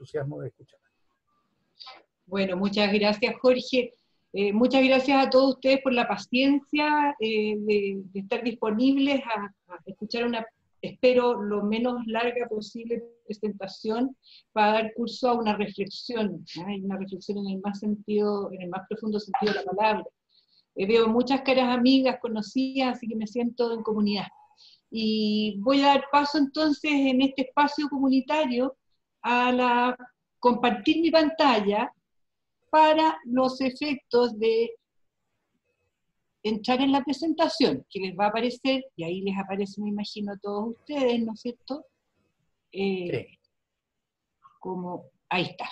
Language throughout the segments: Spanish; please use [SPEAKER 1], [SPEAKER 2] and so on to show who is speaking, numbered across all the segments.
[SPEAKER 1] entusiasmo de escuchar.
[SPEAKER 2] Bueno, muchas gracias, Jorge. Muchas gracias a todos ustedes por la paciencia de estar disponibles a escuchar una, espero, lo menos larga posible presentación para dar curso a una reflexión, una reflexión en el más sentido, en el más profundo sentido de la palabra. Veo muchas caras amigas, conocidas, así que me siento en comunidad. Y voy a dar paso entonces en este espacio comunitario a compartir mi pantalla para los efectos de entrar en la presentación, que les va a aparecer, y ahí les aparece, me imagino, a todos ustedes, ¿no es cierto?
[SPEAKER 1] Sí.
[SPEAKER 2] Como, ahí está.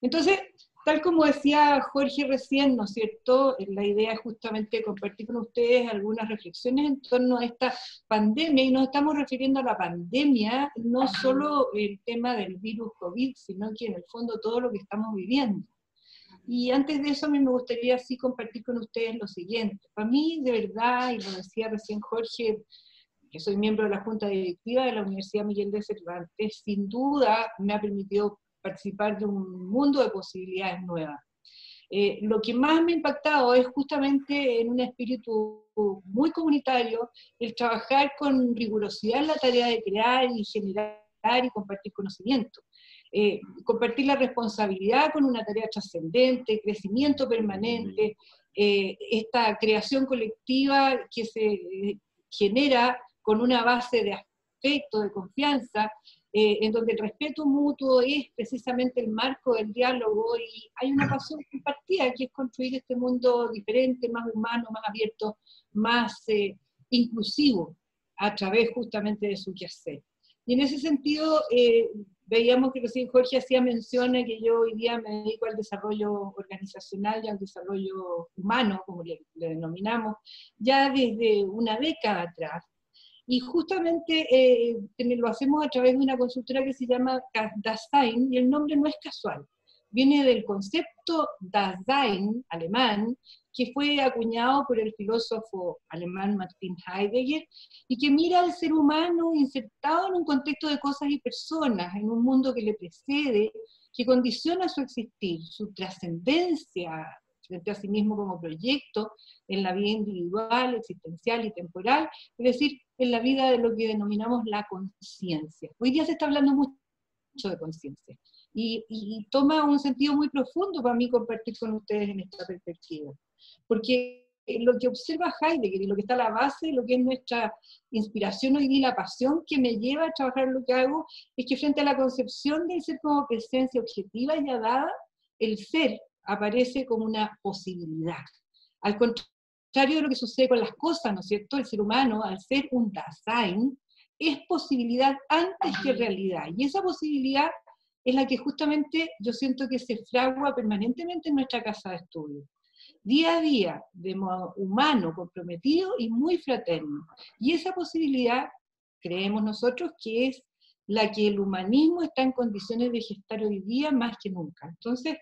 [SPEAKER 2] Entonces, tal como decía Jorge recién, ¿no es cierto? La idea es justamente compartir con ustedes algunas reflexiones en torno a esta pandemia, y nos estamos refiriendo a la pandemia, no solo el tema del virus COVID, sino que en el fondo todo lo que estamos viviendo. Y antes de eso a mí me gustaría así compartir con ustedes lo siguiente. Para mí, de verdad, y lo decía recién Jorge, que soy miembro de la Junta Directiva de la Universidad Miguel de Cervantes, sin duda me ha permitido participar de un mundo de posibilidades nuevas. Lo que más me ha impactado es justamente en un espíritu muy comunitario, el trabajar con rigurosidad en la tarea de crear y generar y compartir conocimiento. Compartir la responsabilidad con una tarea trascendente, crecimiento permanente, esta creación colectiva que se genera con una base de afecto, de confianza, en donde el respeto mutuo es precisamente el marco del diálogo, y hay una pasión compartida que es construir este mundo diferente, más humano, más abierto, más inclusivo, a través justamente de su quehacer. Y en ese sentido, veíamos que recién Jorge hacía mención a que yo hoy día me dedico al desarrollo organizacional y al desarrollo humano, como le denominamos, ya desde una década atrás. Y justamente lo hacemos a través de una consultora que se llama Dasein, y el nombre no es casual. Viene del concepto Dasein, alemán, que fue acuñado por el filósofo alemán Martin Heidegger, y que mira al ser humano insertado en un contexto de cosas y personas, en un mundo que le precede, que condiciona su existir, su trascendencia frente a sí mismo como proyecto, en la vida individual, existencial y temporal, es decir, en la vida de lo que denominamos la conciencia. Hoy día se está hablando mucho de conciencia, y toma un sentido muy profundo para mí compartir con ustedes en esta perspectiva, porque lo que observa Heidegger y lo que está a la base de lo que es nuestra inspiración hoy día, la pasión que me lleva a trabajar en lo que hago, es que frente a la concepción del ser como presencia objetiva ya dada, el ser aparece como una posibilidad. Al contrario de lo que sucede con las cosas, ¿no es cierto? El ser humano, al ser un Dasein, es posibilidad antes que realidad, y esa posibilidad es la que justamente yo siento que se fragua permanentemente en nuestra casa de estudio. Día a día, de modo humano, comprometido y muy fraterno. Y esa posibilidad, creemos nosotros, que es la que el humanismo está en condiciones de gestar hoy día más que nunca. Entonces,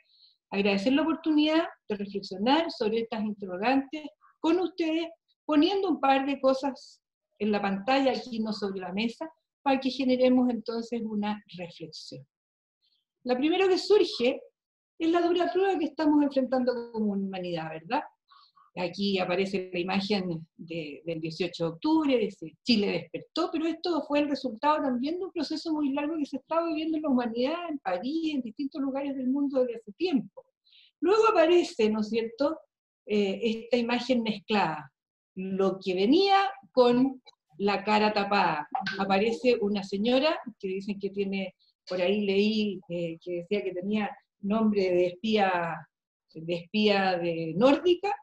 [SPEAKER 2] agradecer la oportunidad de reflexionar sobre estas interrogantes con ustedes, poniendo un par de cosas en la pantalla, aquí no sobre la mesa, para que generemos entonces una reflexión. La primera que surge es la dura prueba que estamos enfrentando como humanidad, ¿verdad? Aquí aparece la imagen del 18 de octubre, dice Chile despertó, pero esto fue el resultado también de un proceso muy largo que se estaba viviendo en la humanidad, en París, en distintos lugares del mundo desde hace tiempo. Luego aparece, ¿no es cierto?, esta imagen mezclada, lo que venía con la cara tapada. Aparece una señora que dicen que tiene, por ahí leí que decía que tenía nombre de espía de nórdica,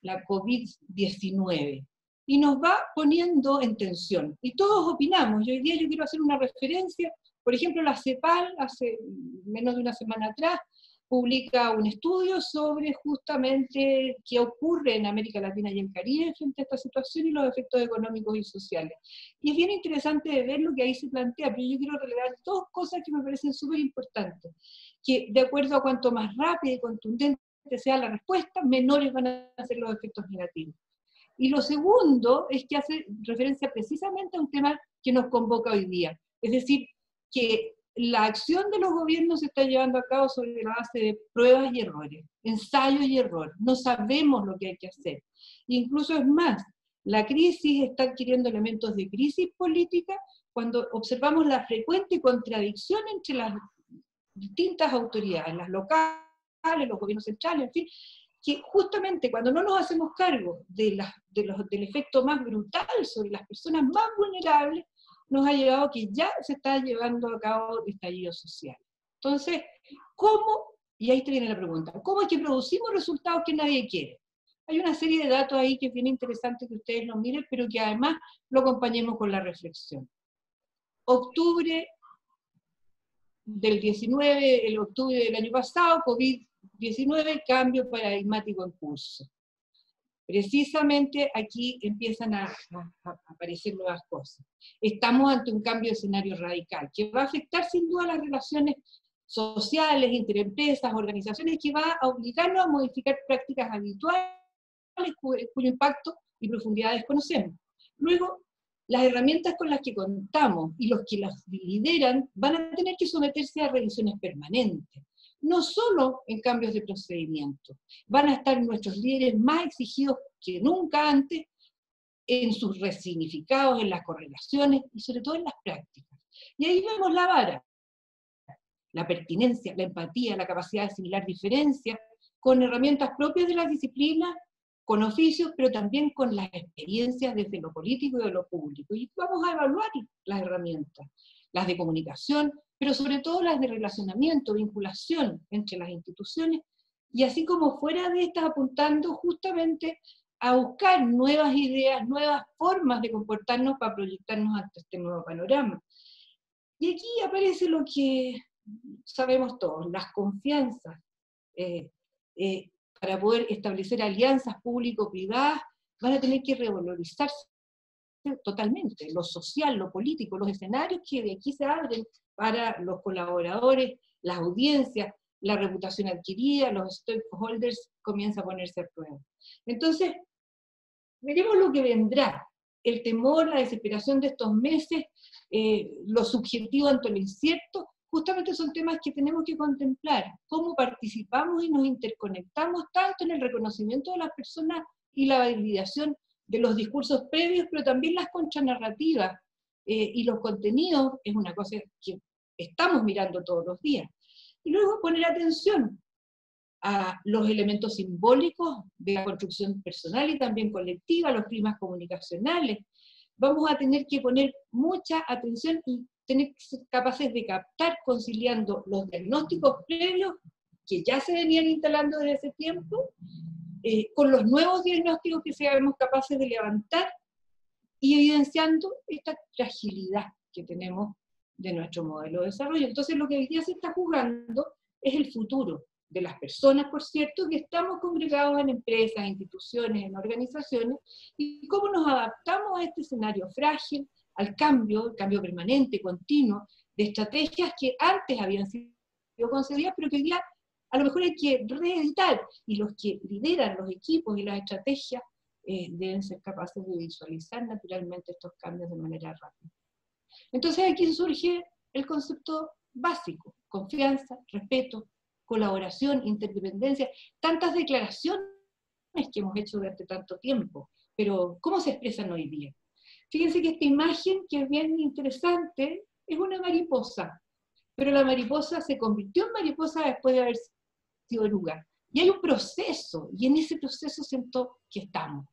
[SPEAKER 2] la COVID-19, y nos va poniendo en tensión. Y todos opinamos, y hoy día yo quiero hacer una referencia, por ejemplo, la CEPAL, hace menos de una semana atrás, publica un estudio sobre justamente qué ocurre en América Latina y el Caribe frente a esta situación y los efectos económicos y sociales. Y es bien interesante de ver lo que ahí se plantea, pero yo quiero relevar dos cosas que me parecen súper importantes, que de acuerdo a cuanto más rápida y contundente sea la respuesta, menores van a ser los efectos negativos. Y lo segundo es que hace referencia precisamente a un tema que nos convoca hoy día, es decir, que la acción de los gobiernos se está llevando a cabo sobre la base de pruebas y errores, ensayo y error. No sabemos lo que hay que hacer. Incluso es más, la crisis está adquiriendo elementos de crisis política cuando observamos la frecuente contradicción entre las distintas autoridades, las locales, los gobiernos centrales, en fin, que justamente cuando no nos hacemos cargo del efecto más brutal sobre las personas más vulnerables, nos ha llevado que ya se está llevando a cabo el estallido social. Entonces, ¿cómo? Y ahí te viene la pregunta, ¿cómo es que producimos resultados que nadie quiere? Hay una serie de datos ahí que es bien interesante que ustedes lo miren, pero que además lo acompañemos con la reflexión. Octubre del 19, el octubre del año pasado, COVID-19, cambio paradigmático en curso. Precisamente aquí empiezan a aparecer nuevas cosas. Estamos ante un cambio de escenario radical, que va a afectar sin duda las relaciones sociales, entre empresas, organizaciones, que va a obligarnos a modificar prácticas habituales cuyo impacto y profundidad desconocemos. Luego, las herramientas con las que contamos y los que las lideran van a tener que someterse a revisiones permanentes, no solo en cambios de procedimiento. Van a estar nuestros líderes más exigidos que nunca antes en sus resignificados, en las correlaciones y sobre todo en las prácticas. Y ahí vemos la vara, la pertinencia, la empatía, la capacidad de asimilar diferencias, con herramientas propias de las disciplinas, con oficios, pero también con las experiencias desde lo político y de lo público. Y vamos a evaluar las herramientas, las de comunicación, pero sobre todo las de relacionamiento, vinculación entre las instituciones, y así como fuera de estas apuntando justamente a buscar nuevas ideas, nuevas formas de comportarnos para proyectarnos ante este nuevo panorama. Y aquí aparece lo que sabemos todos, las confianzas, para poder establecer alianzas público-privadas, van a tener que revalorizarse totalmente, lo social, lo político, los escenarios que de aquí se abren para los colaboradores, las audiencias, la reputación adquirida, los stakeholders comienza a ponerse a prueba. Entonces, veremos lo que vendrá. El temor, la desesperación de estos meses, lo subjetivo ante lo incierto, justamente son temas que tenemos que contemplar, cómo participamos y nos interconectamos tanto en el reconocimiento de las personas y la validación de los discursos previos, pero también las contranarrativas y los contenidos, es una cosa que estamos mirando todos los días. Y luego poner atención a los elementos simbólicos de la construcción personal y también colectiva, los climas comunicacionales. Vamos a tener que poner mucha atención y tener que ser capaces de captar, conciliando los diagnósticos previos que ya se venían instalando desde ese tiempo, con los nuevos diagnósticos que seamos capaces de levantar y evidenciando esta fragilidad que tenemos de nuestro modelo de desarrollo. Entonces lo que hoy día se está jugando es el futuro de las personas, por cierto, que estamos congregados en empresas, instituciones, en organizaciones, y cómo nos adaptamos a este escenario frágil, al cambio, el cambio permanente, continuo, de estrategias que antes habían sido concebidas, pero que hoy día a lo mejor hay que reeditar, y los que lideran los equipos y las estrategias deben ser capaces de visualizar naturalmente estos cambios de manera rápida. Entonces aquí surge el concepto básico: confianza, respeto, colaboración, interdependencia, tantas declaraciones que hemos hecho durante tanto tiempo, pero ¿cómo se expresan hoy día? Fíjense que esta imagen, que es bien interesante, es una mariposa, pero la mariposa se convirtió en mariposa después de haber sido oruga. Y hay un proceso, y en ese proceso siento que estamos.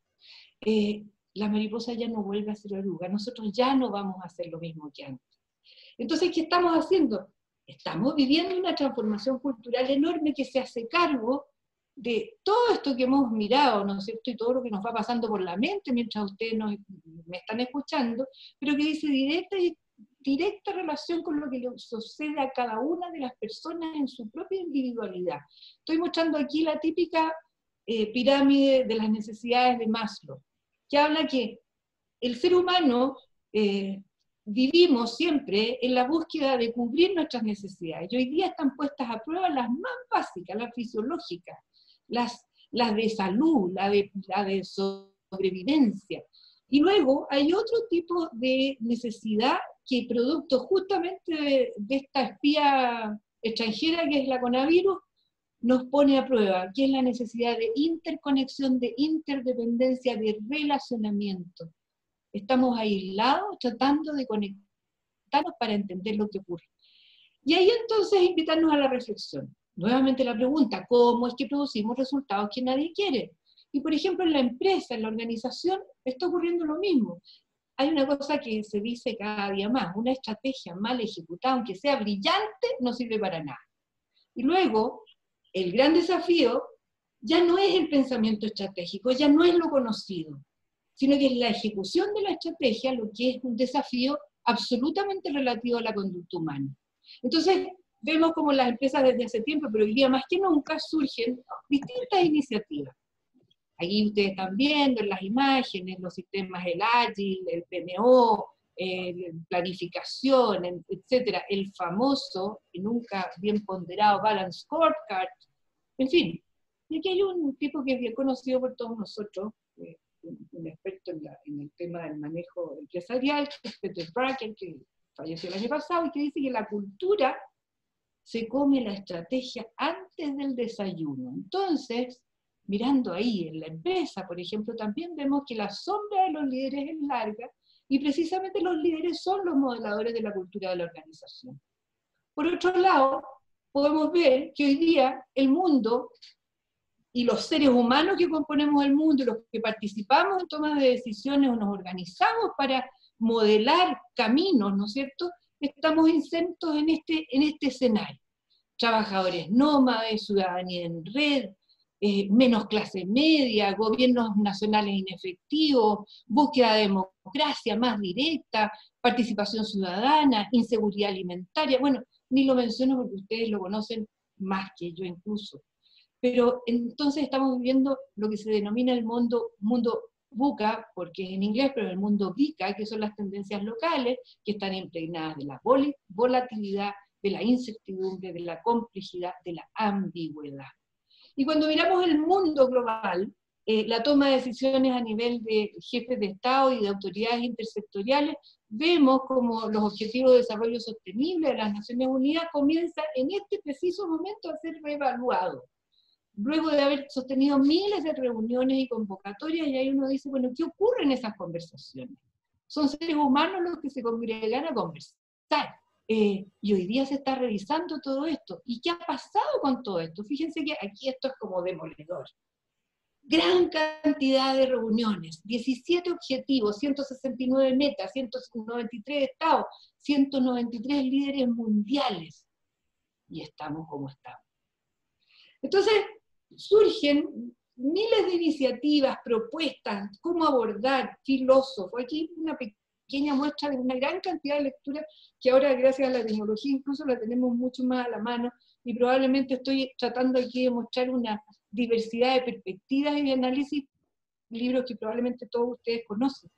[SPEAKER 2] La mariposa ya no vuelve a ser oruga, nosotros ya no vamos a hacer lo mismo que antes. Entonces, ¿qué estamos haciendo? Estamos viviendo una transformación cultural enorme que se hace cargo de todo esto que hemos mirado, ¿no es cierto?, y todo lo que nos va pasando por la mente mientras ustedes me están escuchando, pero que dice directa relación con lo que le sucede a cada una de las personas en su propia individualidad. Estoy mostrando aquí la típica pirámide de las necesidades de Maslow, que habla que el ser humano vivimos siempre en la búsqueda de cubrir nuestras necesidades, y hoy día están puestas a prueba las más básicas, las fisiológicas, las de salud, la de sobrevivencia. Y luego hay otro tipo de necesidad que producto justamente de esta espía extranjera que es la coronavirus, nos pone a prueba, que es la necesidad de interconexión, de interdependencia, de relacionamiento. Estamos aislados tratando de conectarnos para entender lo que ocurre. Y ahí entonces invitarnos a la reflexión. Nuevamente la pregunta, ¿cómo es que producimos resultados que nadie quiere? Y por ejemplo en la empresa, en la organización, está ocurriendo lo mismo. Hay una cosa que se dice cada día más, una estrategia mal ejecutada, aunque sea brillante, no sirve para nada. Y luego, el gran desafío ya no es el pensamiento estratégico, ya no es lo conocido, sino que es la ejecución de la estrategia lo que es un desafío absolutamente relativo a la conducta humana. Entonces, vemos como las empresas desde hace tiempo, pero hoy día más que nunca, surgen distintas iniciativas. Aquí ustedes están viendo en las imágenes los sistemas, el Agile, el PMO, planificación, etcétera, el famoso y nunca bien ponderado Balance Scorecard, en fin. Y aquí hay un tipo que es bien conocido por todos nosotros, un experto en el tema del manejo empresarial, que es Peter Drucker, que falleció el año pasado, y que dice que la cultura se come la estrategia antes del desayuno. Entonces, mirando ahí en la empresa, por ejemplo, también vemos que la sombra de los líderes es larga, y precisamente los líderes son los modeladores de la cultura de la organización. Por otro lado, podemos ver que hoy día el mundo y los seres humanos que componemos el mundo, los que participamos en tomas de decisiones o nos organizamos para modelar caminos, ¿no es cierto?, estamos insertos en este escenario. Trabajadores nómades, ciudadanía en red, menos clase media, gobiernos nacionales inefectivos, búsqueda de democracia más directa, participación ciudadana, inseguridad alimentaria, bueno, ni lo menciono porque ustedes lo conocen más que yo incluso. Pero entonces estamos viviendo lo que se denomina el mundo VUCA, porque es en inglés, pero el mundo VICA, que son las tendencias locales, que están impregnadas de la volatilidad, de la incertidumbre, de la complejidad, de la ambigüedad. Y cuando miramos el mundo global, la toma de decisiones a nivel de jefes de Estado y de autoridades intersectoriales, vemos como los Objetivos de Desarrollo Sostenible de las Naciones Unidas comienzan en este preciso momento a ser reevaluados. Luego de haber sostenido miles de reuniones y convocatorias, y ahí uno dice, bueno, ¿qué ocurre en esas conversaciones? Son seres humanos los que se congregan a conversar. Y hoy día se está revisando todo esto. ¿Y qué ha pasado con todo esto? Fíjense que aquí esto es como demoledor. Gran cantidad de reuniones, 17 objetivos, 169 metas, 193 estados, 193 líderes mundiales. Y estamos como estamos. Entonces, surgen miles de iniciativas, propuestas, cómo abordar, filósofos. Aquí una pequeña muestra de una gran cantidad de lecturas que ahora, gracias a la tecnología, incluso la tenemos mucho más a la mano, y probablemente estoy tratando aquí de mostrar una diversidad de perspectivas y de análisis, libros que probablemente todos ustedes conocen.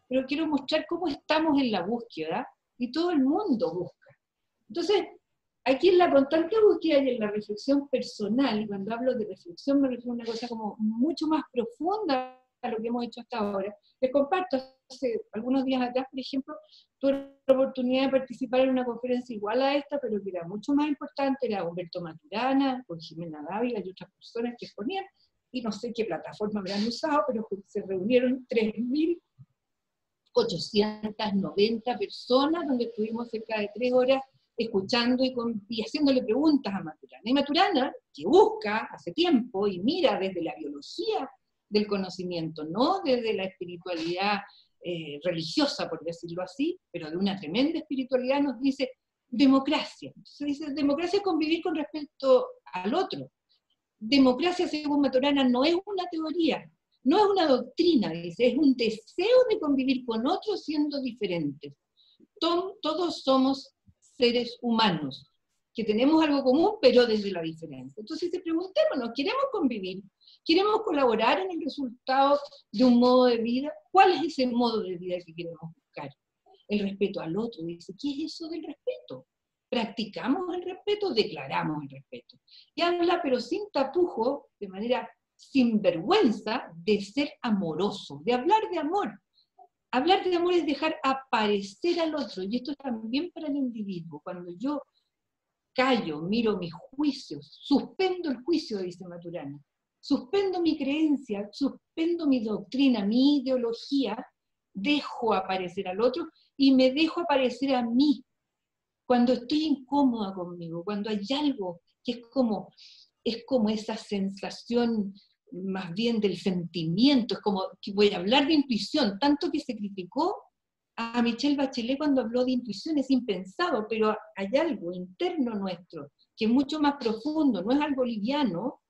[SPEAKER 2] Pero quiero mostrar cómo estamos en la búsqueda, y todo el mundo busca. Entonces, aquí en la constante búsqueda y en la reflexión personal, y cuando hablo de reflexión me refiero a una cosa como mucho más profunda a lo que hemos hecho hasta ahora. Les comparto, hace algunos días atrás, por ejemplo, tuve la oportunidad de participar en una conferencia igual a esta, pero que era mucho más importante, era Humberto Maturana, con Jimena Dávila y otras personas que exponían, y no sé qué plataforma habrán usado, pero se reunieron 3.890 personas, donde estuvimos cerca de 3 horas escuchando y haciéndole preguntas a Maturana. Y Maturana, que busca hace tiempo y mira desde la biología del conocimiento, no desde la espiritualidad religiosa, por decirlo así, pero de una tremenda espiritualidad, nos dice democracia. Entonces dice, democracia es convivir con respecto al otro. Democracia, según Maturana, no es una teoría, no es una doctrina, dice, es un deseo de convivir con otros siendo diferentes. Todos somos seres humanos, que tenemos algo común, pero desde la diferencia. Entonces, preguntémonos, ¿queremos convivir? ¿Queremos colaborar en el resultado de un modo de vida? ¿Cuál es ese modo de vida que queremos buscar? El respeto al otro. Dice, ¿qué es eso del respeto? ¿Practicamos el respeto? Declaramos el respeto. Y habla, pero sin tapujo, de manera sin vergüenza, de ser amoroso, de hablar de amor. Hablar de amor es dejar aparecer al otro, y esto es también para el individuo. Cuando yo callo, miro mis juicios, suspendo el juicio, dice Maturana, suspendo mi creencia, suspendo mi doctrina, mi ideología, dejo aparecer al otro y me dejo aparecer a mí. Cuando estoy incómoda conmigo, cuando hay algo que es como esa sensación más bien del sentimiento, es como que voy a hablar de intuición, tanto que se criticó a Michelle Bachelet cuando habló de intuición, es impensado, pero hay algo interno nuestro, que es mucho más profundo, no es algo liviano,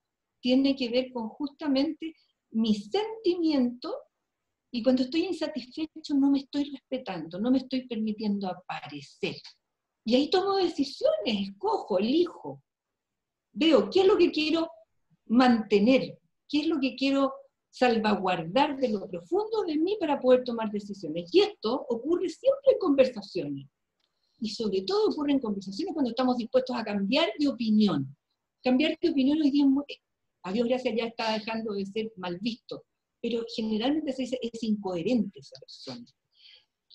[SPEAKER 2] tiene que ver con justamente mi sentimiento, y cuando estoy insatisfecho no me estoy respetando, no me estoy permitiendo aparecer. Y ahí tomo decisiones, escojo, elijo, veo qué es lo que quiero mantener, qué es lo que quiero salvaguardar de lo profundo de mí para poder tomar decisiones. Y esto ocurre siempre en conversaciones. Y sobre todo ocurre en conversaciones cuando estamos dispuestos a cambiar de opinión. Cambiar de opinión hoy día, a Dios gracias, ya está dejando de ser mal visto. Pero generalmente se dice, es incoherente esa persona.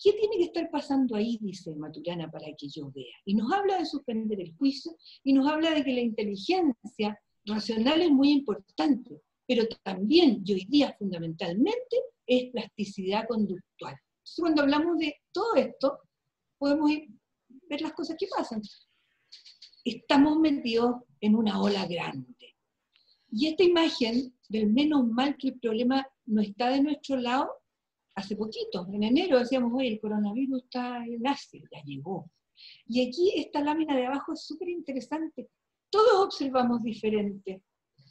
[SPEAKER 2] ¿Qué tiene que estar pasando ahí, dice Maturana, para que yo vea? Y nos habla de suspender el juicio, y nos habla de que la inteligencia racional es muy importante, pero también, y hoy día fundamentalmente, es plasticidad conductual. Entonces, cuando hablamos de todo esto, podemos ver las cosas que pasan. Estamos metidos en una ola grande. Y esta imagen del menos mal que el problema no está de nuestro lado, hace poquito, en enero decíamos, oye, el coronavirus está en Asia, ya llegó. Y aquí esta lámina de abajo es súper interesante. Todos observamos diferente.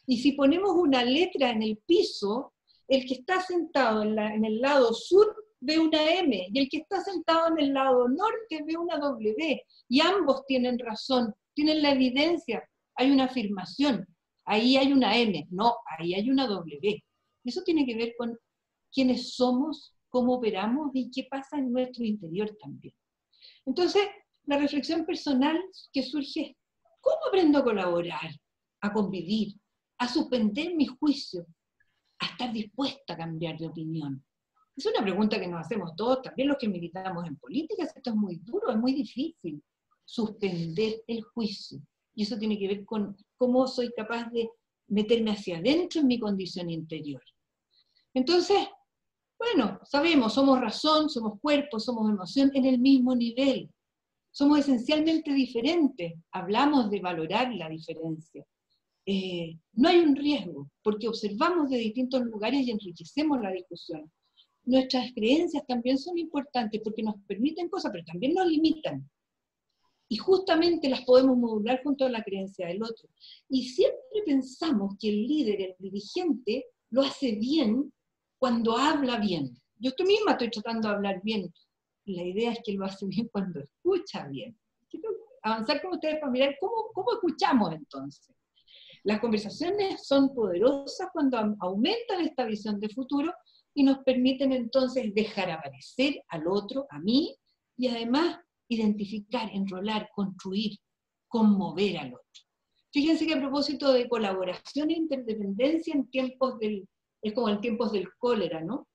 [SPEAKER 2] Y si ponemos una letra en el piso, el que está sentado en el lado sur ve una M, y el que está sentado en el lado norte ve una W. Y ambos tienen razón, tienen la evidencia, hay una afirmación. Ahí hay una M, no, ahí hay una W. Eso tiene que ver con quiénes somos, cómo operamos y qué pasa en nuestro interior también. Entonces, la reflexión personal que surge es, ¿cómo aprendo a colaborar, a convivir, a suspender mis juicios, a estar dispuesta a cambiar de opinión? Es una pregunta que nos hacemos todos, también los que militamos en política. Esto es muy duro, es muy difícil, suspender el juicio. Y eso tiene que ver con cómo soy capaz de meterme hacia adentro en mi condición interior. Entonces, bueno, sabemos, somos razón, somos cuerpo, somos emoción en el mismo nivel. Somos esencialmente diferentes. Hablamos de valorar la diferencia. No hay un riesgo, porque observamos de distintos lugares y enriquecemos la discusión. Nuestras creencias también son importantes porque nos permiten cosas, pero también nos limitan. Y justamente las podemos modular junto a la creencia del otro. Y siempre pensamos que el líder, el dirigente, lo hace bien cuando habla bien. Yo misma estoy tratando de hablar bien. La idea es que lo hace bien cuando escucha bien. Quiero avanzar con ustedes para mirar cómo escuchamos entonces. Las conversaciones son poderosas cuando aumentan esta visión de futuro y nos permiten entonces dejar aparecer al otro, a mí, y además identificar, enrolar, construir, conmover al otro. Fíjense que a propósito de colaboración e interdependencia en tiempos es como en tiempos del cólera, ¿no?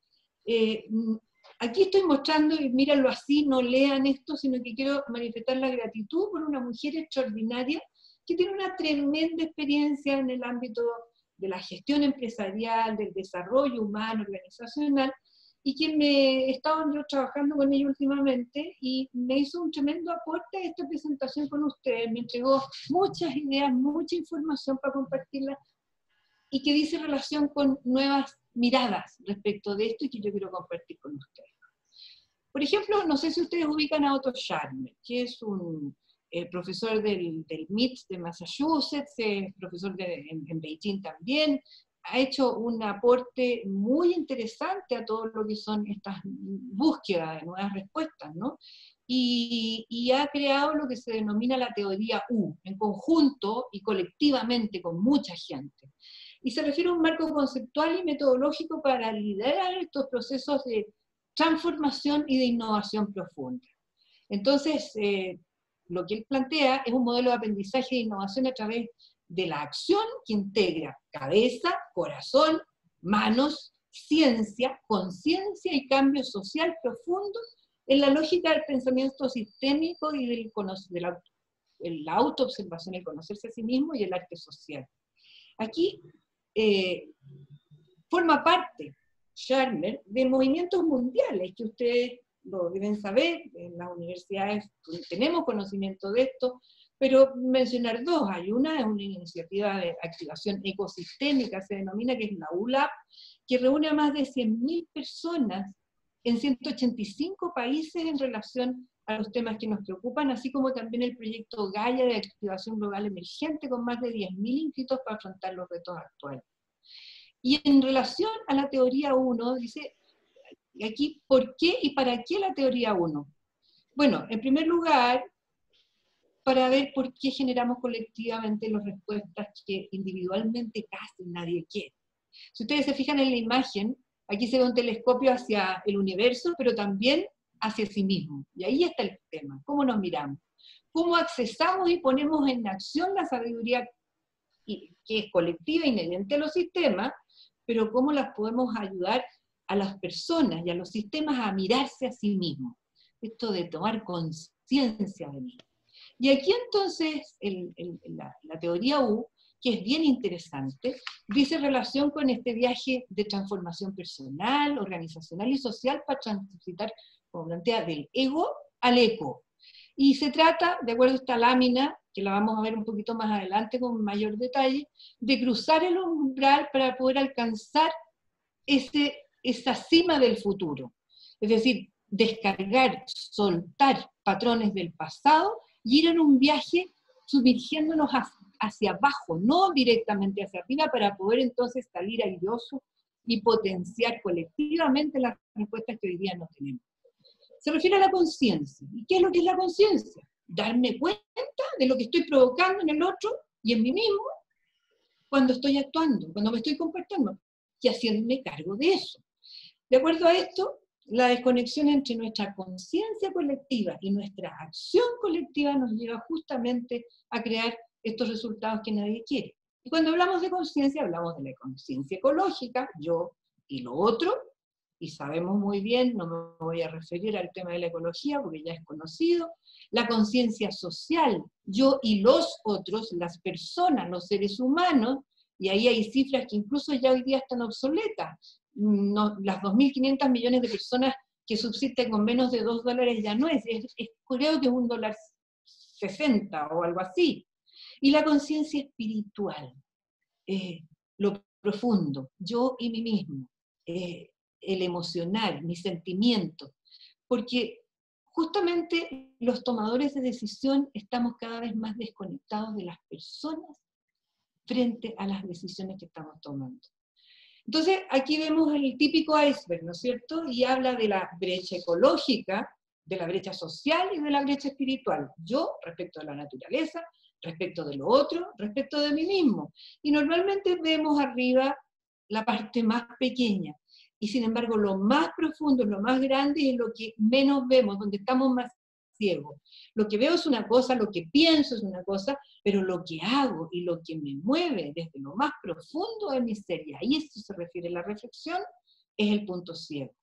[SPEAKER 2] Aquí estoy mostrando, y mírenlo así, no lean esto, sino que quiero manifestar la gratitud por una mujer extraordinaria que tiene una tremenda experiencia en el ámbito de la gestión empresarial, del desarrollo humano, organizacional, y que he estado yo trabajando con ella últimamente, y me hizo un tremendo aporte a esta presentación con ustedes, me entregó muchas ideas, mucha información para compartirla, y que dice relación con nuevas miradas respecto de esto y que yo quiero compartir con ustedes. Por ejemplo, no sé si ustedes ubican a Otto Scharmer, que es un profesor del MIT de Massachusetts, profesor en Beijing también, ha hecho un aporte muy interesante a todo lo que son estas búsquedas de nuevas respuestas, ¿no? Y ha creado lo que se denomina la teoría U, en conjunto y colectivamente con mucha gente. Y se refiere a un marco conceptual y metodológico para liderar estos procesos de transformación y de innovación profunda. Entonces, lo que él plantea es un modelo de aprendizaje de innovación a través de la acción que integra cabeza, corazón, manos ciencia, conciencia y cambio social profundo en la lógica del pensamiento sistémico y de la autoobservación, el conocerse a sí mismo y el arte social. Aquí forma parte Scharmer de movimientos mundiales que ustedes lo deben saber, en las universidades tenemos conocimiento de esto, pero mencionar dos. Hay una, es una iniciativa de activación ecosistémica, se denomina, que es la ULAP, que reúne a más de 100.000 personas en 185 países en relación a los temas que nos preocupan, así como también el proyecto Gaia de activación global emergente, con más de 10.000 inscritos para afrontar los retos actuales. Y en relación a la teoría 1, dice aquí, ¿por qué y para qué la teoría 1? Bueno, en primer lugar, para ver por qué generamos colectivamente las respuestas que individualmente casi nadie quiere. Si ustedes se fijan en la imagen, aquí se ve un telescopio hacia el universo, pero también hacia sí mismo. Y ahí está el tema, ¿cómo nos miramos? ¿Cómo accesamos y ponemos en acción la sabiduría que es colectiva, inherente a los sistemas, pero cómo las podemos ayudar a las personas y a los sistemas a mirarse a sí mismos? Esto de tomar conciencia de mí. Y aquí entonces la teoría U, que es bien interesante, dice relación con este viaje de transformación personal, organizacional y social para transitar, como plantea, del ego al eco. Y se trata, de acuerdo a esta lámina, que la vamos a ver un poquito más adelante con mayor detalle, de cruzar el umbral para poder alcanzar esa cima del futuro. Es decir, descargar, soltar patrones del pasado y ir en un viaje sumergiéndonos hacia abajo, no directamente hacia arriba, para poder entonces salir airoso y potenciar colectivamente las respuestas que hoy día no tenemos. Se refiere a la conciencia. ¿Y qué es lo que es la conciencia? Darme cuenta de lo que estoy provocando en el otro y en mí mismo cuando estoy actuando, cuando me estoy comportando, y haciéndome cargo de eso. De acuerdo a esto, la desconexión entre nuestra conciencia colectiva y nuestra acción colectiva nos lleva justamente a crear estos resultados que nadie quiere. Y cuando hablamos de conciencia, hablamos de la conciencia ecológica, yo y lo otro, y sabemos muy bien, no me voy a referir al tema de la ecología porque ya es conocido, la conciencia social, yo y los otros, las personas, los seres humanos, y ahí hay cifras que incluso ya hoy día están obsoletas. No, las 2.500 millones de personas que subsisten con menos de $2 ya no creo que es $1.60 o algo así. Y la conciencia espiritual, lo profundo, yo y mí mismo, el emocional, mi sentimiento, porque justamente los tomadores de decisión estamos cada vez más desconectados de las personas frente a las decisiones que estamos tomando. Entonces, aquí vemos el típico iceberg, ¿no es cierto? Y habla de la brecha ecológica, de la brecha social y de la brecha espiritual. Yo, respecto de la naturaleza, respecto de lo otro, respecto de mí mismo. Y normalmente vemos arriba la parte más pequeña. Y sin embargo, lo más profundo, lo más grande es lo que menos vemos, donde estamos más ciegos. Lo que veo es una cosa, lo que pienso es una cosa, pero lo que hago y lo que me mueve desde lo más profundo de mi ser, y ahí esto se refiere a la reflexión, es el punto ciego.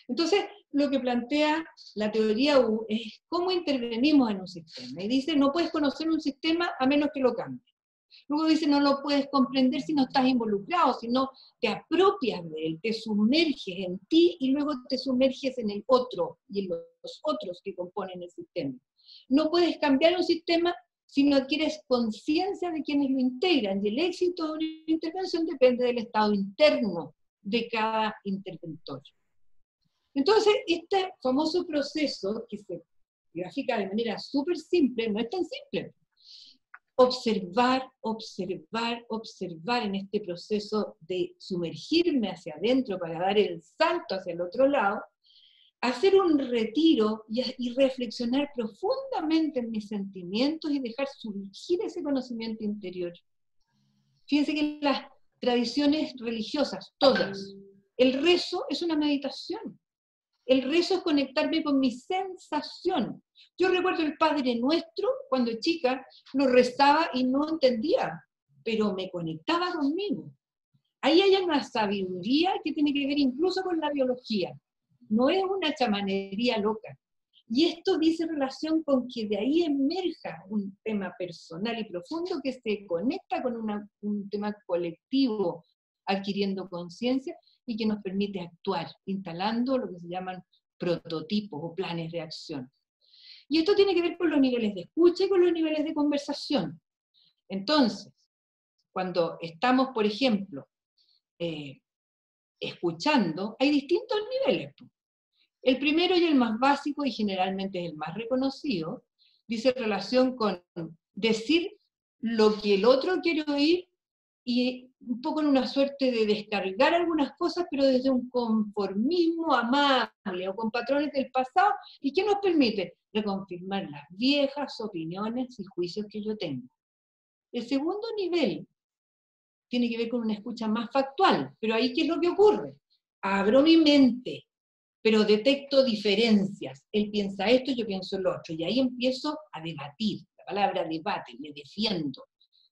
[SPEAKER 2] Entonces, lo que plantea la teoría U es cómo intervenimos en un sistema. Y dice, no puedes conocer un sistema a menos que lo cambies. Luego dice, no lo puedes comprender si no estás involucrado, si no te apropias de él, te sumerges en ti y luego te sumerges en el otro y en los otros que componen el sistema. No puedes cambiar un sistema si no adquieres conciencia de quienes lo integran, y el éxito de una intervención depende del estado interno de cada interventor. Entonces, este famoso proceso, que se grafica de manera súper simple, no es tan simple. Observar, observar, observar en este proceso de sumergirme hacia adentro para dar el salto hacia el otro lado, hacer un retiro y reflexionar profundamente en mis sentimientos y dejar surgir ese conocimiento interior. Fíjense que las tradiciones religiosas, todas, el rezo es una meditación. El rezo es conectarme con mi sensación. Yo recuerdo el Padre Nuestro, cuando chica, lo rezaba y no entendía, pero me conectaba conmigo. ahí hay una sabiduría que tiene que ver incluso con la biología. No es una chamanería loca. Y esto dice relación con que de ahí emerja un tema personal y profundo que se conecta con un tema colectivo, adquiriendo conciencia y que nos permite actuar, instalando lo que se llaman prototipos o planes de acción. Y esto tiene que ver con los niveles de escucha y con los niveles de conversación. Entonces, cuando estamos, por ejemplo, escuchando, hay distintos niveles. El primero y el más básico, y generalmente es el más reconocido, dice relación con decir lo que el otro quiere oír y un poco en una suerte de descargar algunas cosas, pero desde un conformismo amable o con patrones del pasado, y que nos permite reconfirmar las viejas opiniones y juicios que yo tengo. El segundo nivel tiene que ver con una escucha más factual, pero ahí ¿qué es lo que ocurre? Abro mi mente, pero detecto diferencias. Él piensa esto, yo pienso lo otro, y ahí empiezo a debatir. La palabra debate, me defiendo.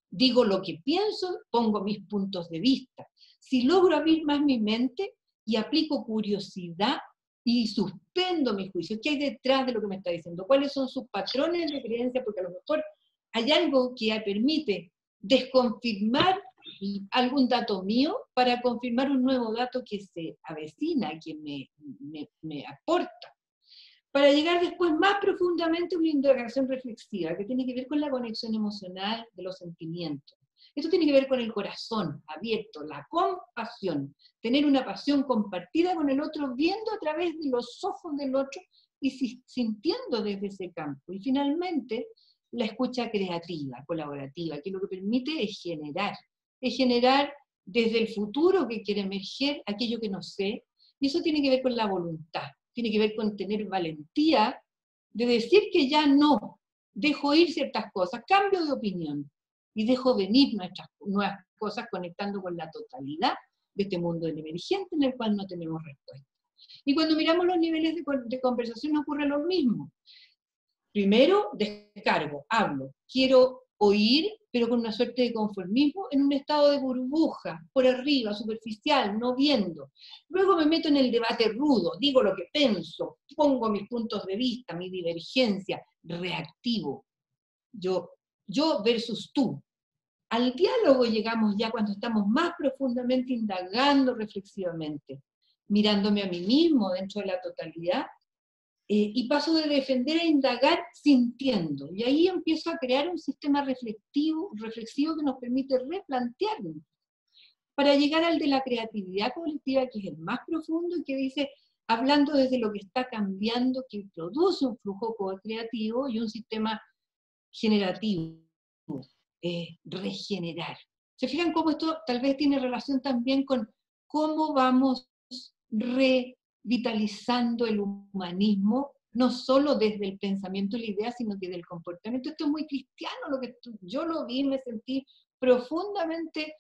[SPEAKER 2] Digo lo que pienso, pongo mis puntos de vista. Si logro abrir más mi mente y aplico curiosidad y suspendo mis juicios, ¿qué hay detrás de lo que me está diciendo? ¿Cuáles son sus patrones de creencia? Porque a lo mejor hay algo que permite desconfirmar algún dato mío para confirmar un nuevo dato que se avecina, que me aporta, para llegar después más profundamente a una indagación reflexiva, que tiene que ver con la conexión emocional de los sentimientos. Esto tiene que ver con el corazón abierto, la compasión, tener una pasión compartida con el otro, viendo a través de los ojos del otro y sintiendo desde ese campo. Y finalmente, la escucha creativa, colaborativa, que lo que permite es generar desde el futuro que quiere emerger aquello que no sé, y eso tiene que ver con la voluntad, tiene que ver con tener valentía de decir que ya no, dejo ir ciertas cosas, cambio de opinión, y dejo venir nuestras nuevas cosas conectando con la totalidad de este mundo del emergente en el cual no tenemos respuesta. Y cuando miramos los niveles de conversación ocurre lo mismo. Primero, descargo, hablo, quiero oír, pero con una suerte de conformismo, en un estado de burbuja, por arriba, superficial, no viendo. Luego me meto en el debate rudo, digo lo que pienso, pongo mis puntos de vista, mi divergencia, reactivo. Yo versus tú. Al diálogo llegamos ya cuando estamos más profundamente indagando reflexivamente, mirándome a mí mismo dentro de la totalidad, y paso de defender a indagar sintiendo. Y ahí empiezo a crear un sistema reflexivo que nos permite replantearnos, para llegar al de la creatividad colectiva, que es el más profundo y que dice, hablando desde lo que está cambiando, que produce un flujo creativo y un sistema generativo, regenerar. ¿Se fijan cómo esto tal vez tiene relación también con cómo vamos revitalizando el humanismo, no solo desde el pensamiento y la idea, sino que del comportamiento? Esto es muy cristiano, yo lo vi, me sentí profundamente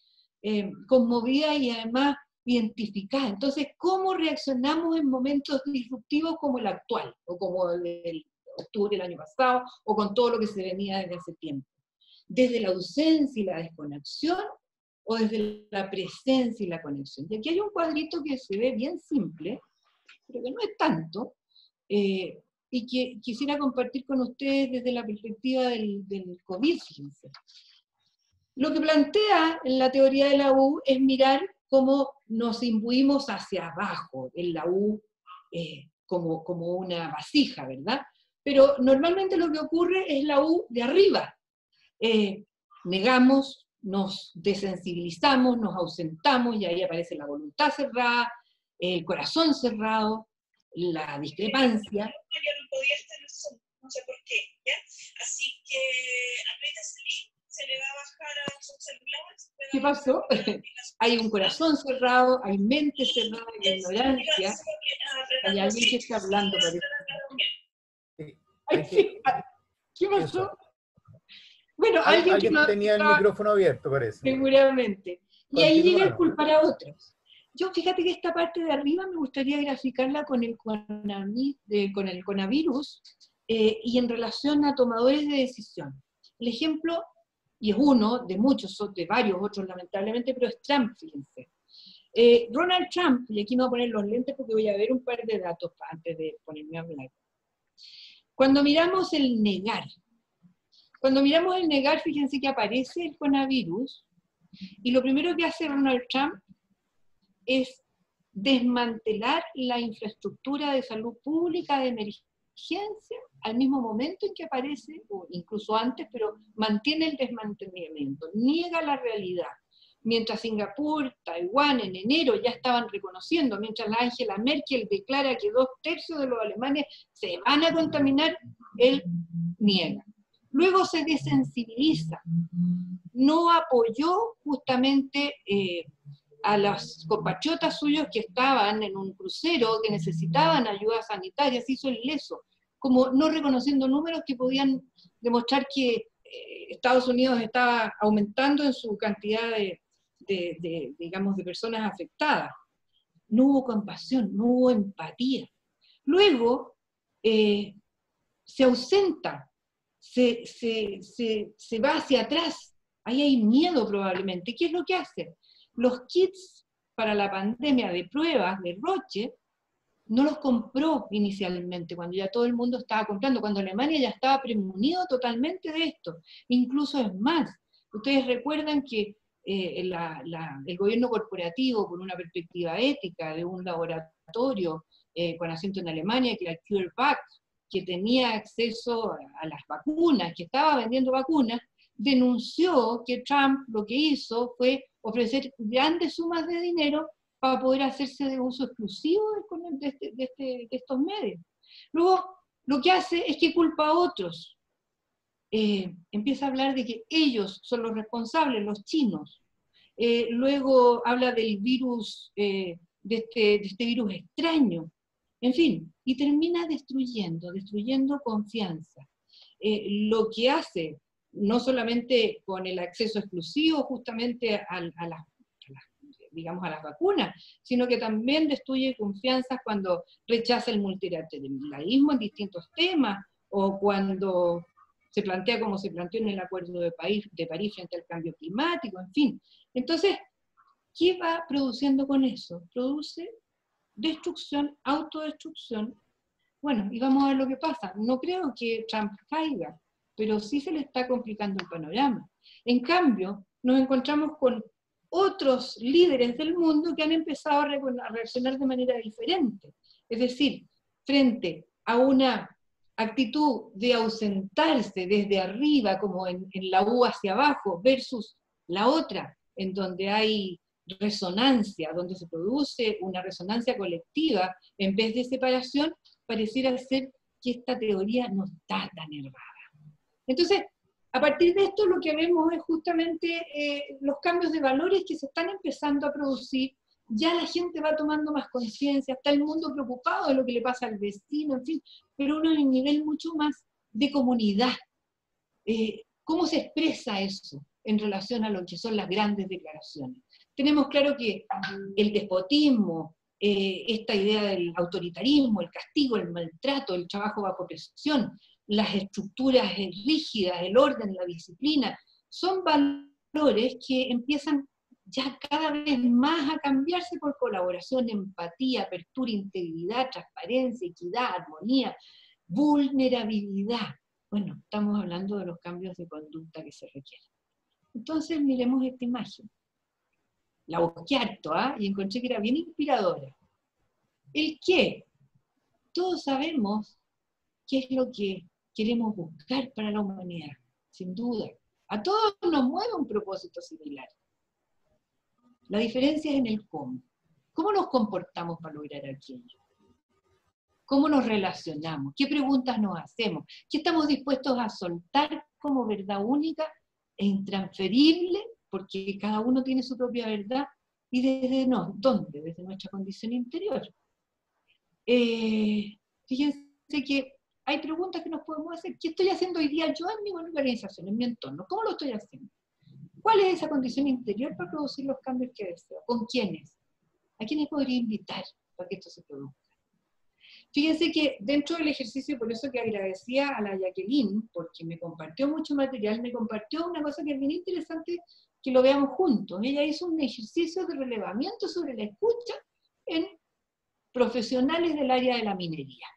[SPEAKER 2] conmovida y además identificada. Entonces, ¿cómo reaccionamos en momentos disruptivos como el actual, o como el octubre del año pasado, o con todo lo que se venía desde hace tiempo? ¿Desde la ausencia y la desconexión, o desde la presencia y la conexión? Y aquí hay un cuadrito que se ve bien simple, pero que no es tanto, y que quisiera compartir con ustedes desde la perspectiva del COVID, fíjense. Lo que plantea en la teoría de la U es mirar cómo nos imbuimos hacia abajo, en la U como una vasija, ¿verdad? Pero normalmente lo que ocurre es la U de arriba. Negamos, nos desensibilizamos, nos ausentamos, y ahí aparece la voluntad cerrada, el corazón cerrado, la discrepancia.
[SPEAKER 3] Yo no podía estar en Zoom, no sé por qué, ¿ya? Así que aprieta ese link, se le va a bajar a su celular.
[SPEAKER 2] ¿Qué pasó? Hay un corazón cerrado, hay mente cerrada, hay ignorancia, hay alguien que está hablando, parece. Ay, sí. ¿Qué pasó? Bueno, alguien que no
[SPEAKER 1] tenía el micrófono abierto, parece.
[SPEAKER 2] Seguramente. Y ahí llega a culpar a otros. Yo, fíjate que esta parte de arriba me gustaría graficarla con el coronavirus y en relación a tomadores de decisión. El ejemplo, y es uno de muchos, de varios otros lamentablemente, pero es Trump, fíjense. Donald Trump, y aquí me voy a poner los lentes porque voy a ver un par de datos antes de ponerme a hablar. Cuando miramos el negar, fíjense que aparece el coronavirus, y lo primero que hace Donald Trump es desmantelar la infraestructura de salud pública de emergencia al mismo momento en que aparece, o incluso antes, pero mantiene el desmantelamiento, niega la realidad. Mientras Singapur, Taiwán en enero ya estaban reconociendo, mientras la Angela Merkel declara que 2/3 de los alemanes se van a contaminar, él niega. Luego se desensibiliza, no apoyó justamente a los compatriotas suyos que estaban en un crucero, que necesitaban ayuda sanitaria, se hizo el leso, como no reconociendo números que podían demostrar que Estados Unidos estaba aumentando en su cantidad digamos, de personas afectadas. No hubo compasión, no hubo empatía. Luego se ausenta, se va hacia atrás, ahí hay miedo probablemente. ¿Qué es lo que hace? Los kits para la pandemia de pruebas de Roche no los compró inicialmente, cuando ya todo el mundo estaba comprando, cuando Alemania ya estaba premonido totalmente de esto. Incluso es más, ustedes recuerdan que el gobierno corporativo, por una perspectiva ética de un laboratorio con asiento en Alemania, que era CureVac, que tenía acceso a las vacunas, que estaba vendiendo vacunas, denunció que Trump lo que hizo fue ofrecer grandes sumas de dinero para poder hacerse de uso exclusivo de estos medios. Luego, lo que hace es que culpa a otros. Empieza a hablar de que ellos son los responsables, los chinos. Luego habla del virus, de este virus extraño. En fin, y termina destruyendo confianza. Lo que hace, no solamente con el acceso exclusivo justamente a las vacunas, sino que también destruye confianza cuando rechaza el multilateralismo en distintos temas, o cuando se plantea como se planteó en el Acuerdo de París frente al cambio climático, en fin. Entonces, ¿qué va produciendo con eso? Produce destrucción, autodestrucción. Bueno, y vamos a ver lo que pasa. No creo que Trump caiga, pero sí se le está complicando el panorama. En cambio, nos encontramos con otros líderes del mundo que han empezado a reaccionar de manera diferente. Es decir, frente a una actitud de ausentarse desde arriba, como en la U hacia abajo, versus la otra, en donde hay resonancia, donde se produce una resonancia colectiva en vez de separación, pareciera ser que esta teoría no está tan errada. Entonces, a partir de esto lo que vemos es justamente los cambios de valores que se están empezando a producir. Ya la gente va tomando más conciencia, está el mundo preocupado de lo que le pasa al vecino, en fin, pero uno en un nivel mucho más de comunidad. ¿Cómo se expresa eso en relación a lo que son las grandes declaraciones? Tenemos claro que el despotismo, esta idea del autoritarismo, el castigo, el maltrato, el trabajo bajo presión, las estructuras rígidas, el orden, la disciplina, son valores que empiezan ya cada vez más a cambiarse por colaboración, empatía, apertura, integridad, transparencia, equidad, armonía, vulnerabilidad. Bueno, estamos hablando de los cambios de conducta que se requieren. Entonces miremos esta imagen. La busqué harto, y encontré que era bien inspiradora. ¿El qué? Todos sabemos qué es lo que queremos buscar para la humanidad, sin duda. A todos nos mueve un propósito similar. La diferencia es en el cómo. ¿Cómo nos comportamos para lograr aquello? ¿Cómo nos relacionamos? ¿Qué preguntas nos hacemos? ¿Qué estamos dispuestos a soltar como verdad única e intransferible? Porque cada uno tiene su propia verdad. ¿Y desde dónde? Desde nuestra condición interior. Fíjense que hay preguntas que nos podemos hacer. ¿Qué estoy haciendo hoy día yo en mi organización, en mi entorno? ¿Cómo lo estoy haciendo? ¿Cuál es esa condición interior para producir los cambios que deseo? ¿Con quiénes? ¿A quiénes podría invitar para que esto se produzca? Fíjense que dentro del ejercicio, por eso que agradecía a la Jacqueline, porque me compartió mucho material, me compartió una cosa que es bien interesante, que lo veamos juntos. Ella hizo un ejercicio de relevamiento sobre la escucha en profesionales del área de la minería.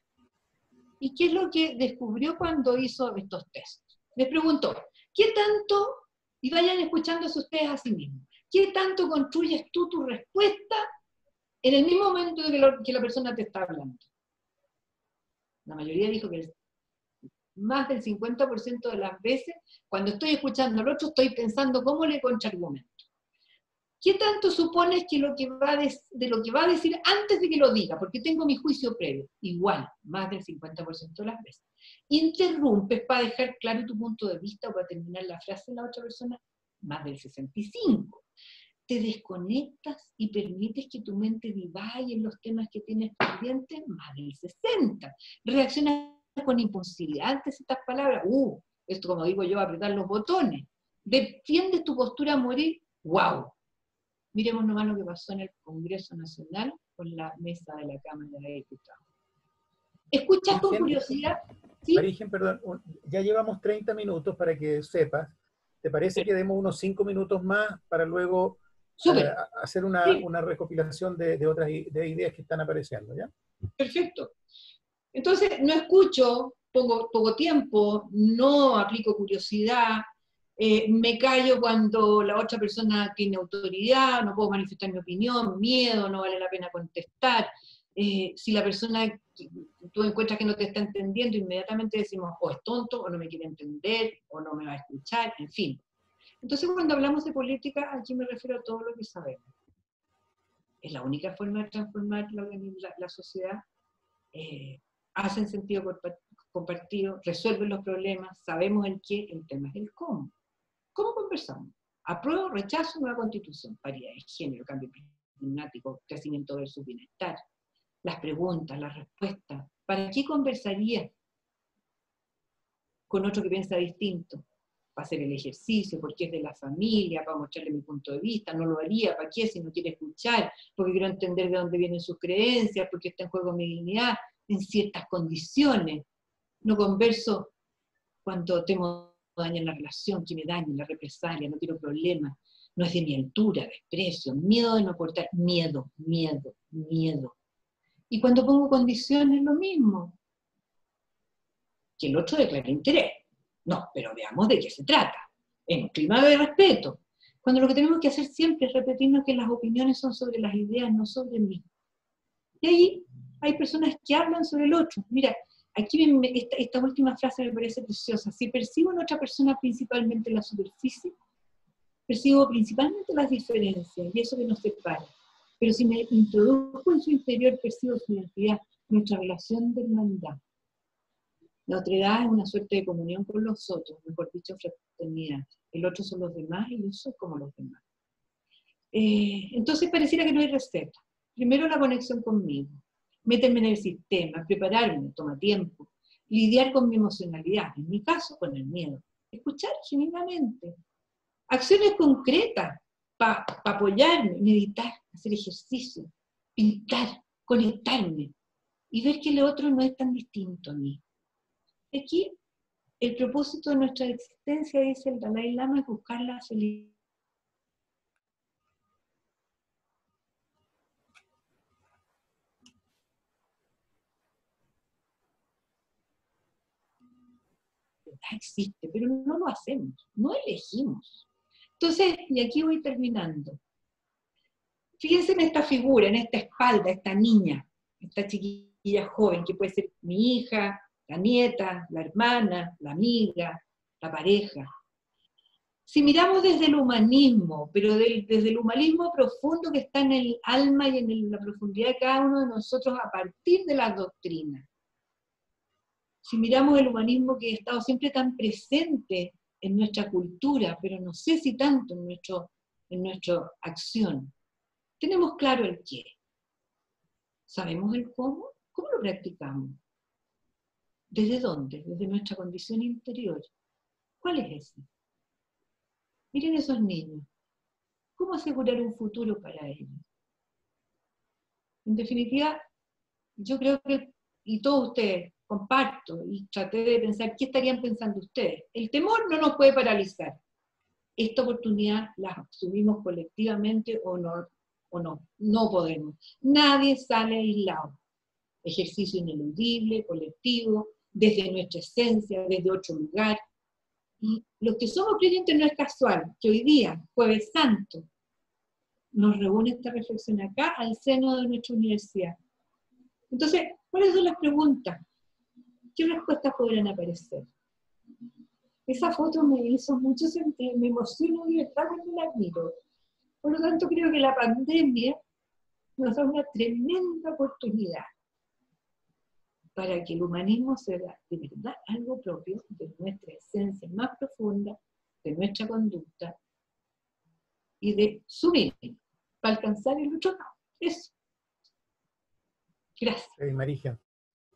[SPEAKER 2] ¿Y qué es lo que descubrió cuando hizo estos tests? Les preguntó, ¿qué tanto, y vayan escuchándose ustedes a sí mismos, qué tanto construyes tú tu respuesta en el mismo momento que la persona te está hablando? La mayoría dijo que más del 50% de las veces, cuando estoy escuchando al otro, estoy pensando cómo le contraargumento. ¿Qué tanto supones que de lo que va a decir antes de que lo diga? Porque tengo mi juicio previo. Igual, más del 50% de las veces. Interrumpes para dejar claro tu punto de vista o para terminar la frase de la otra persona, más del 65%. Te desconectas y permites que tu mente divague en los temas que tienes pendientes, más del 60%. Reaccionas con impulsividad ante estas palabras. Esto, como digo yo, apretar los botones. Defiendes tu postura a morir. ¡Wow! Miremos nomás lo que pasó en el Congreso Nacional con la mesa de la Cámara de Diputados. ¿Escuchas con curiosidad?
[SPEAKER 1] ¿Sí? Marigen, perdón, ya llevamos 30 minutos para que sepas. ¿Te parece que demos unos 5 minutos más para luego hacer una recopilación de otras ideas que están apareciendo, ¿ya?
[SPEAKER 2] Perfecto. Entonces, no escucho, pongo tiempo, no aplico curiosidad, me callo cuando la otra persona tiene autoridad, no puedo manifestar mi opinión, miedo, no vale la pena contestar. Si la persona, tú encuentras que no te está entendiendo, inmediatamente decimos, o es tonto, o no me quiere entender, o no me va a escuchar, en fin. Entonces, cuando hablamos de política, aquí me refiero a todo lo que sabemos. Es la única forma de transformar la sociedad. Hacen sentido compartido, resuelven los problemas, sabemos el qué, el tema es el cómo. ¿Cómo conversamos? Apruebo, rechazo, nueva constitución, paridad de género, cambio climático, crecimiento versus bienestar. Las preguntas, las respuestas. ¿Para qué conversaría con otro que piensa distinto? Para hacer el ejercicio, porque es de la familia, para mostrarle mi punto de vista, no lo haría, ¿para qué? Si no quiere escuchar, porque quiero entender de dónde vienen sus creencias, porque está en juego mi dignidad, en ciertas condiciones. No converso cuando temo daño en la relación, que me dañe, la represalia, no quiero problemas, no es de mi altura, desprecio, miedo de no aportar, miedo. Y cuando pongo condiciones, lo mismo. Que el otro declare interés. No, pero veamos de qué se trata. En un clima de respeto. Cuando lo que tenemos que hacer siempre es repetirnos que las opiniones son sobre las ideas, no sobre mí. Y ahí hay personas que hablan sobre el otro. Mira, aquí esta última frase me parece preciosa. Si percibo en otra persona principalmente la superficie, percibo principalmente las diferencias y eso que nos separa. Pero si me introduzco en su interior, percibo su identidad, nuestra relación de hermandad. La otredad es una suerte de comunión con los otros, mejor dicho, fraternidad. El otro son los demás y yo soy como los demás. Entonces pareciera que no hay receta. Primero la conexión conmigo, meterme en el sistema, prepararme, toma tiempo, lidiar con mi emocionalidad, en mi caso con el miedo, escuchar genuinamente, acciones concretas para apoyarme, meditar, hacer ejercicio, pintar, conectarme y ver que el otro no es tan distinto a mí. Aquí el propósito de nuestra existencia, dice el Dalai Lama, es buscar la felicidad. Existe, pero no lo hacemos, no elegimos. Entonces, y aquí voy terminando. Fíjense en esta figura, en esta espalda, esta niña, esta chiquilla joven, que puede ser mi hija, la nieta, la hermana, la amiga, la pareja. Si miramos desde el humanismo, pero desde el humanismo profundo que está en el alma y en la profundidad de cada uno de nosotros a partir de las doctrinas, si miramos el humanismo que ha estado siempre tan presente en nuestra cultura, pero no sé si tanto en nuestra acción, tenemos claro el qué. ¿Sabemos el cómo? ¿Cómo lo practicamos? ¿Desde dónde? Desde nuestra condición interior. ¿Cuál es ese? Miren esos niños. ¿Cómo asegurar un futuro para ellos? En definitiva, yo creo que, y todos ustedes, comparto y traté de pensar qué estarían pensando ustedes. El temor no nos puede paralizar, esta oportunidad la asumimos colectivamente o no podemos. Nadie sale aislado. Ejercicio ineludible, colectivo, desde nuestra esencia, desde otro lugar. Y los que somos creyentes no es casual, que hoy día, Jueves Santo, nos reúne esta reflexión acá, al seno de nuestra universidad. Entonces, ¿cuáles son las preguntas? ¿Qué respuestas podrán aparecer? Esa foto me hizo mucho sentir, me emociono de verdad cuando la miro. Por lo tanto, creo que la pandemia nos da una tremenda oportunidad para que el humanismo sea de verdad algo propio de nuestra esencia más profunda, de nuestra conducta y de su vida, para alcanzar el otro lado. Eso. Gracias.
[SPEAKER 1] Marija.